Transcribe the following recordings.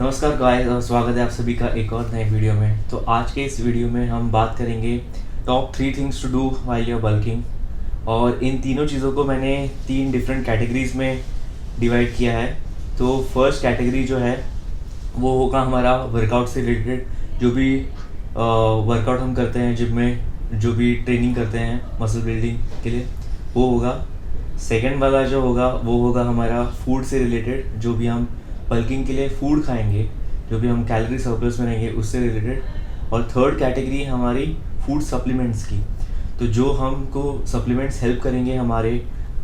नमस्कार गाइस और स्वागत है आप सभी का एक और नए वीडियो में। तो आज के इस वीडियो में हम बात करेंगे top 3 things to do while your bulking. और इन तीनों चीज़ों को मैंने 3 डिफरेंट कैटेगरीज में डिवाइड किया है। तो फर्स्ट कैटेगरी जो है वो होगा हमारा वर्कआउट से रिलेटेड, जो भी वर्कआउट हम करते हैं जिम में, जो भी ट्रेनिंग करते हैं मसल बिल्डिंग के लिए, वो होगा। सेकंड वाला जो होगा वो होगा हमारा फूड से रिलेटेड, जो भी हम बल्किंग के लिए फूड खाएंगे, जो भी हम कैलोरी सर्प्लस में रहेंगे उससे रिलेटेड। और थर्ड कैटेगरी है हमारी फूड सप्लीमेंट्स की, तो जो हमको सप्लीमेंट्स हेल्प करेंगे हमारे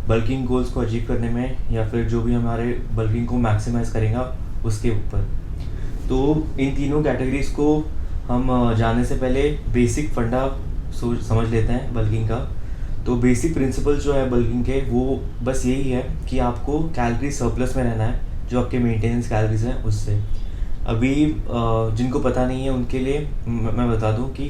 बल्किंग गोल्स को अचीव करने में, या फिर जो भी हमारे बल्किंग को मैक्सिमाइज करेगा उसके ऊपर। तो इन तीनों कैटेगरीज को हम जानने से पहले बेसिक फंडा समझ लेते हैं बल्किंग का। तो बेसिक प्रिंसिपल जो है बल्किंग के वो बस यही है कि आपको कैलोरी सरप्लस में रहना है, जो आपके मेंटेनेंस कैलोरीज हैं उससे। अभी जिनको पता नहीं है उनके लिए मैं बता दूं कि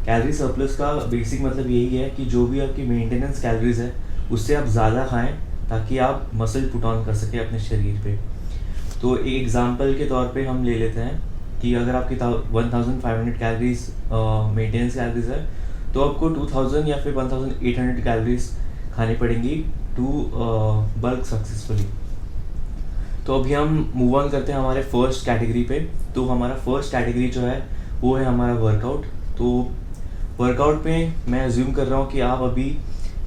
कैलोरी सरप्लस का बेसिक मतलब यही है कि जो भी आपकी मेंटेनेंस कैलोरीज है उससे आप ज़्यादा खाएं, ताकि आप मसल पुट ऑन कर सकें अपने शरीर पे। तो एक एग्जांपल के तौर पे हम ले लेते हैं कि अगर आपकी 1500 कैलोरीज मेंटेनेंस कैलोरीज है, तो आपको 2000 या फिर 1800 कैलोरीज खानी पड़ेंगी टू बल्क सक्सेसफुली। तो अभी हम मूव ऑन करते हैं हमारे फर्स्ट कैटेगरी पे। तो हमारा फर्स्ट कैटेगरी जो है वो है हमारा वर्कआउट। तो वर्कआउट में मैं अज्यूम कर रहा हूँ कि आप अभी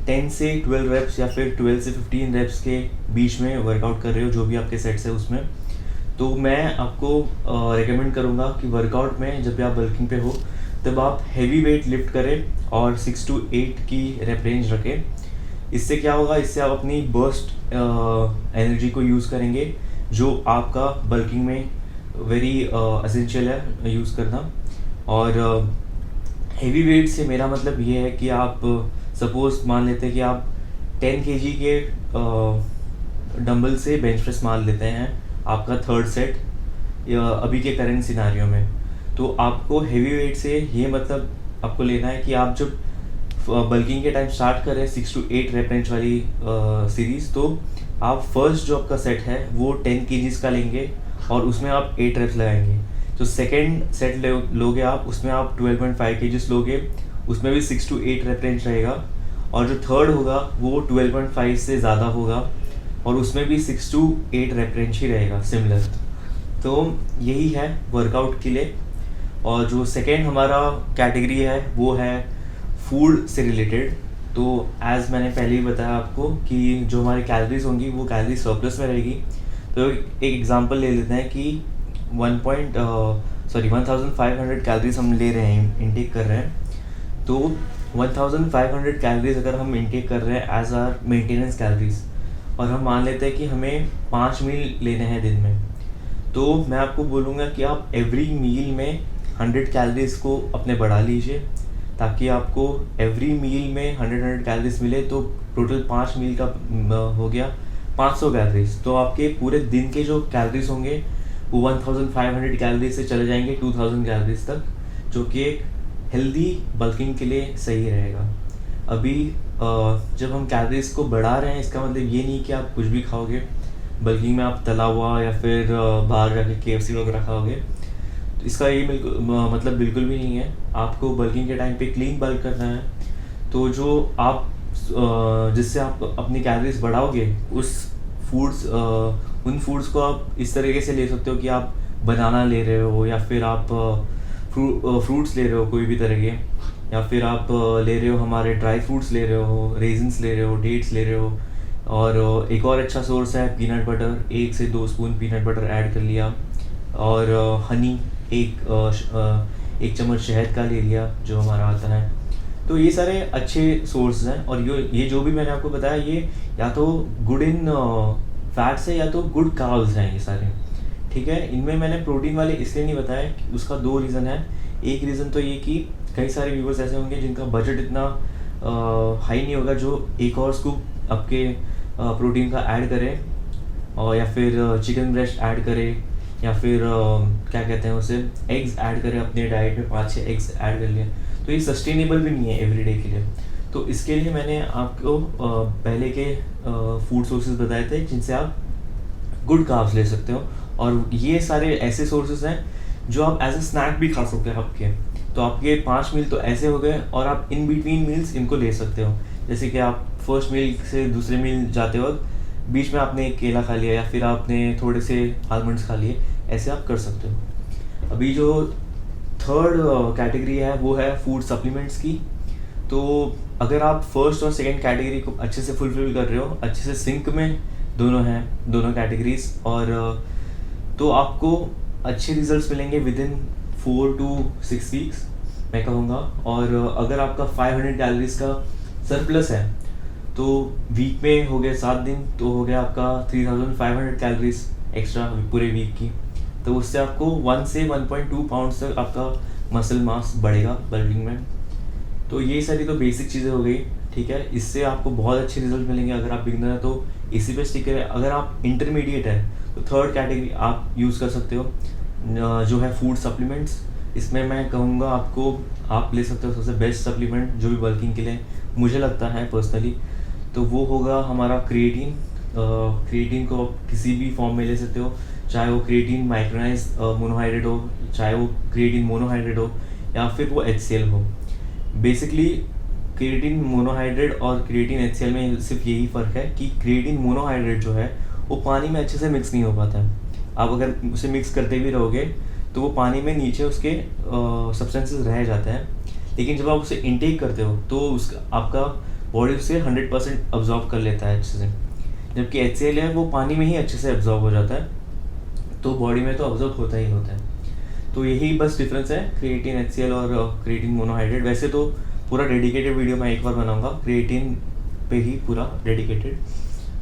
10 से 12 रेप्स या फिर 12 से 15 रेप्स के बीच में वर्कआउट कर रहे हो, जो भी आपके सेट्स है उसमें। तो मैं आपको रेकमेंड करूँगा कि वर्कआउट में जब भी आप बल्किंग पे हो तब आप हैवी वेट लिफ्ट करें और 6 to 8 की रेप रेंज रखें। इससे क्या होगा, इससे आप अपनी बर्स्ट एनर्जी को यूज़ करेंगे, जो आपका बल्किंग में वेरी एसेंशियल है यूज़ करना। और हेवी वेट से मेरा मतलब ये है कि आप सपोज मान लेते हैं कि आप 10 kg के डंबल से बेंच प्रेस मार लेते हैं, आपका थर्ड सेट अभी के करंट सिनारियो में। तो आपको हेवी वेट से ये मतलब आपको लेना है कि आप जब बल्किंग के टाइम स्टार्ट करें 6 to 8 रेप रेंज वाली सीरीज़, तो आप फर्स्ट जो आपका सेट है वो 10 kgs का लेंगे और उसमें आप 8 रेप्स लगाएंगे। तो सेकेंड सेट लोगे आप, उसमें आप 12.5 kgs लोगे, उसमें भी 6 to 8 रेप रेंज रहेगा। और जो थर्ड होगा वो 12.5 से ज़्यादा होगा और उसमें भी 6 to 8 रेप रेंज ही रहेगा सिमिलर। तो यही है वर्कआउट के लिए। और जो सेकेंड हमारा कैटेगरी है वो है फूड से रिलेटेड। तो एज़ मैंने पहले ही बताया आपको कि जो हमारी कैलोरीज होंगी वो कैलोरी सरप्लस में रहेगी। तो एक एग्जांपल ले लेते हैं कि 1500 कैलोरीज हम ले रहे हैं, इनटेक कर रहे हैं। तो 1500 कैलोरीज अगर हम इनटेक कर रहे हैं एज आर मेंटेनेंस कैलोरीज, और हम मान लेते हैं कि हमें 5 मील लेने हैं दिन में, तो मैं आपको बोलूँगा कि आप एवरी मील में 100 कैलोरीज को अपने बढ़ा लीजिए, ताकि आपको एवरी मील में 100 कैलोरीज मिले। तो टोटल 5 मील का हो गया 500 कैलोरीज। तो आपके पूरे दिन के जो कैलोरीज होंगे वो 1500 कैलोरीज से चले जाएंगे 2000 कैलोरीज तक, जो कि एक हेल्दी बल्किंग के लिए सही रहेगा। अभी जब हम कैलोरीज को बढ़ा रहे हैं, इसका मतलब ये नहीं कि आप कुछ भी खाओगे बल्किंग में, आप तला हुआ या फिर बाहर जाके KFC वगैरह खाओगे। तो इसका ये मतलब बिल्कुल भी नहीं है। आपको बल्किंग के टाइम पे क्लीन बल्क करना है। तो जो आप जिससे आप अपनी कैलोरीज बढ़ाओगे उन फूड्स को आप इस तरीके से ले सकते हो कि आप बनाना ले रहे हो, या फिर आप फ्रूट्स ले रहे हो कोई भी तरह के, या फिर आप ले रहे हो हमारे ड्राई फ्रूट्स ले रहे हो, रेजिन्स ले रहे हो, डेट्स ले रहे हो। और एक और अच्छा सोर्स है पीनट बटर, 1 से 2 स्पून पीनट बटर ऐड कर लिया। और हनी, एक चम्मच शहद का ले लिया जो हमारा आता है। तो ये सारे अच्छे सोर्स हैं। और ये जो भी मैंने आपको बताया, ये या तो गुड इन फैट्स है या तो गुड कार्ब्स हैं ये सारे, ठीक है। इनमें मैंने प्रोटीन वाले इसलिए नहीं बताया कि उसका 2 रीज़न है। एक रीज़न तो ये कि कई सारे व्यूवर्स ऐसे होंगे जिनका बजट इतना हाई नहीं होगा जो एक और स्कूप आपके प्रोटीन का ऐड करें, और या फिर चिकन ब्रेस्ट ऐड करें, या फिर क्या कहते हैं उसे, एग्स ऐड करें अपने डाइट में, 5-6 एग्स ऐड कर लिए। तो ये सस्टेनेबल भी नहीं है एवरीडे के लिए। तो इसके लिए मैंने आपको पहले के फूड सोर्सेज बताए थे जिनसे आप गुड कार्ब्स ले सकते हो और ये सारे ऐसे सोर्सेज हैं जो आप एज अ स्नैक भी खा सकते हैं आपके। तो आपके 5 मील तो ऐसे हो गए, और आप इन बिटवीन मील्स इनको ले सकते हो। जैसे कि आप फर्स्ट मील से दूसरे मील जाते वक्त बीच में आपने एक केला खा लिया, या फिर आपने थोड़े से आलमंड्स खा लिए, ऐसे आप कर सकते हो। अभी जो थर्ड कैटेगरी है वो है फूड सप्लीमेंट्स की। तो अगर आप फर्स्ट और सेकंड कैटेगरी को अच्छे से फुलफिल कर रहे हो, अच्छे से सिंक में दोनों हैं, दोनों कैटेगरीज, और तो आपको अच्छे रिजल्ट्स मिलेंगे विद इन 4 to 6 वीक्स मैं कहूँगा। और अगर आपका 500 कैलोरीज का सरप्लस है तो वीक में हो गया 7 दिन, तो हो गया आपका 3500 कैलोरीज एक्स्ट्रा पूरे वीक की। तो उससे आपको 1 से 1.2 पाउंड्स तक आपका मसल मास बढ़ेगा बल्किंग में। तो ये सारी तो बेसिक चीज़ें हो गई, ठीक है। इससे आपको बहुत अच्छे रिजल्ट मिलेंगे। अगर आप बिगनर है तो इसी पे स्टिक करें। अगर आप इंटरमीडिएट है तो थर्ड कैटेगरी आप यूज़ कर सकते हो, जो है फूड सप्लीमेंट्स। इसमें मैं कहूँगा आपको, आप ले सकते हो सबसे बेस्ट सप्लीमेंट जो भी बल्किंग के लिए मुझे लगता है पर्सनली, तो वो होगा हमारा क्रिएटिन। क्रिएटिन को आप किसी भी फॉर्म में ले सकते हो, चाहे वो क्रिएटिन माइक्रोनाइज मोनोहाइड्रेट हो, चाहे वो क्रिएटिन मोनोहाइड्रेट हो, या फिर वो HCl हो। बेसिकली क्रिएटिन मोनोहाइड्रेट और क्रिएटिन HCl में सिर्फ यही फ़र्क है कि क्रिएटिन मोनोहाइड्रेट जो है वो पानी में अच्छे से मिक्स नहीं हो पाता है। आप अगर उसे मिक्स करते भी रहोगे तो वो पानी में नीचे उसके सब्सटेंसेस रह जाते हैं, लेकिन जब आप उसे इनटेक करते हो तो उसका आपका बॉडी उसे 100% अब्जॉर्ब कर लेता है अच्छे से। जबकि HCl है वो पानी में ही अच्छे से अब्जॉर्ब हो जाता है, तो बॉडी में तो अब्जॉर्ब होता ही होता है। तो यही बस डिफरेंस है क्रिएटिन HCl और क्रिएटिन मोनोहाइड्रेट। वैसे तो पूरा डेडिकेटेड वीडियो मैं एक बार बनाऊंगा क्रिएटिन पे ही पूरा डेडिकेटेड,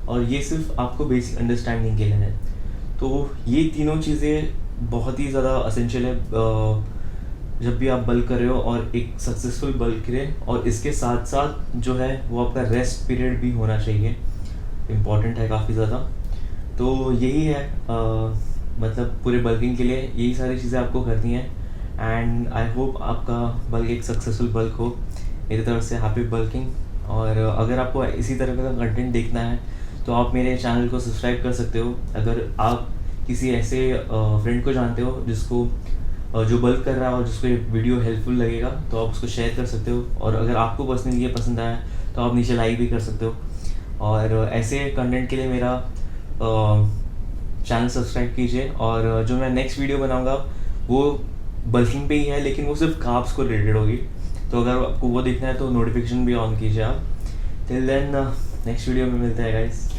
और ये सिर्फ आपको बेसिक अंडरस्टैंडिंग के लिए है। तो ये तीनों चीज़ें बहुत ही ज़्यादा असेंशियल है जब भी आप बल्क कर रहे हो, और एक सक्सेसफुल बल्क करें। और इसके साथ साथ जो है वो आपका रेस्ट पीरियड भी होना चाहिए, इम्पॉर्टेंट है काफ़ी ज़्यादा। तो यही है मतलब पूरे बल्किंग के लिए यही सारी चीज़ें आपको करनी है। एंड आई होप आपका बल्क एक सक्सेसफुल बल्क हो। मेरी तरफ से हैप्पी बल्किंग। और अगर आपको इसी तरह का कंटेंट देखना है तो आप मेरे चैनल को सब्सक्राइब कर सकते हो। अगर आप किसी ऐसे फ्रेंड को जानते हो जिसको जो बल्क कर रहा है और जिसको ये वीडियो हेल्पफुल लगेगा, तो आप उसको शेयर कर सकते हो। और अगर आपको पर्सनली ये पसंद आया तो आप नीचे लाइक भी कर सकते हो। और ऐसे कंटेंट के लिए मेरा चैनल सब्सक्राइब कीजिए। और जो मैं नेक्स्ट वीडियो बनाऊंगा वो बल्किंग पे ही है, लेकिन वो सिर्फ कार्ब्स को रिलेटेड होगी। तो अगर आपको वो देखना है तो नोटिफिकेशन भी ऑन कीजिए आप। टिल देन नेक्स्ट वीडियो में मिलते हैं गाइस।